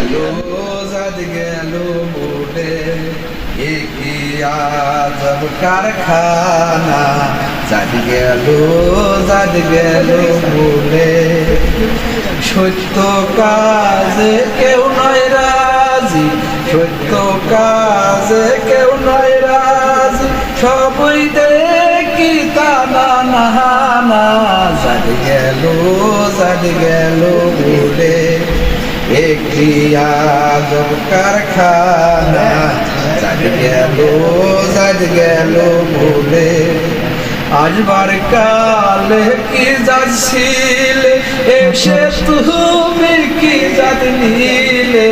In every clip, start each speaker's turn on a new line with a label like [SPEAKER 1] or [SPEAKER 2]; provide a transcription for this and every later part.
[SPEAKER 1] গেল জাদ গেল বলে কি আজব কারখানা জাদ গেল বলে সত্য কাজে কেউ নয় রাজি সত্য কাজে কেউ নয় রাজি সবই দেখি তানা নাহানা জাদ গেল বলে একটি আজব কারখানা জাদ গেল বলে আসবার কালে কি যাচ্ছিলে এসে তুমি কি জাত নিলে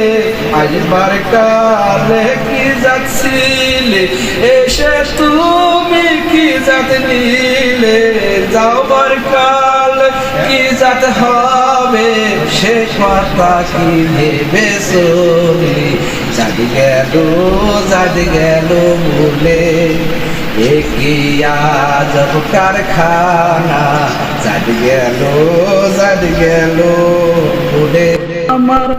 [SPEAKER 1] আসবার কালে কি যাচ্ছিলে এসে তুমি কি জাত নিলে যাওবার কাল কি জাত হবে সে কথা কি ভেবে চলি জাদ গেল বলে কি আজব কারখানা জাদ গেল বলে
[SPEAKER 2] আমার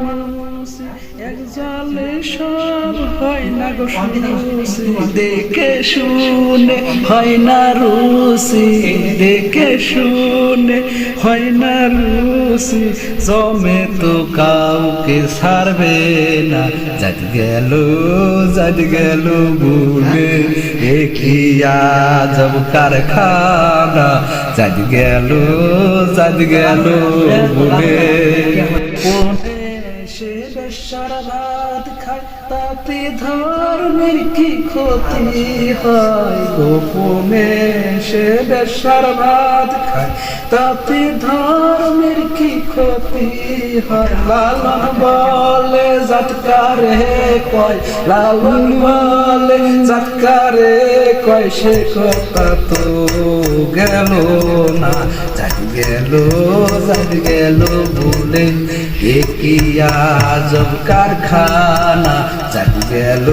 [SPEAKER 2] এক জালে সব হয় না গো সুসি দেখে শুনে হয় না রুসি দেখে শুনে হয় না রুসি জমে তো কাউকে ছাড়বে না জাদ গেল বলে কি আজব কারখানা জাদ গেল বলে সে বেশ্যার ভাত খায় তাতে ধর্মের কি ক্ষতি হয় গোপনে সে বেশ্যার ভাত খায় তাতে ধর্মের কি ক্ষতি হয় লালন বলে জাতকারে কয় লালন বলে জাতকারে কয় সে কথা তো গেল না জাদ গেল বলে কি আজব কারখানা জাদ গেল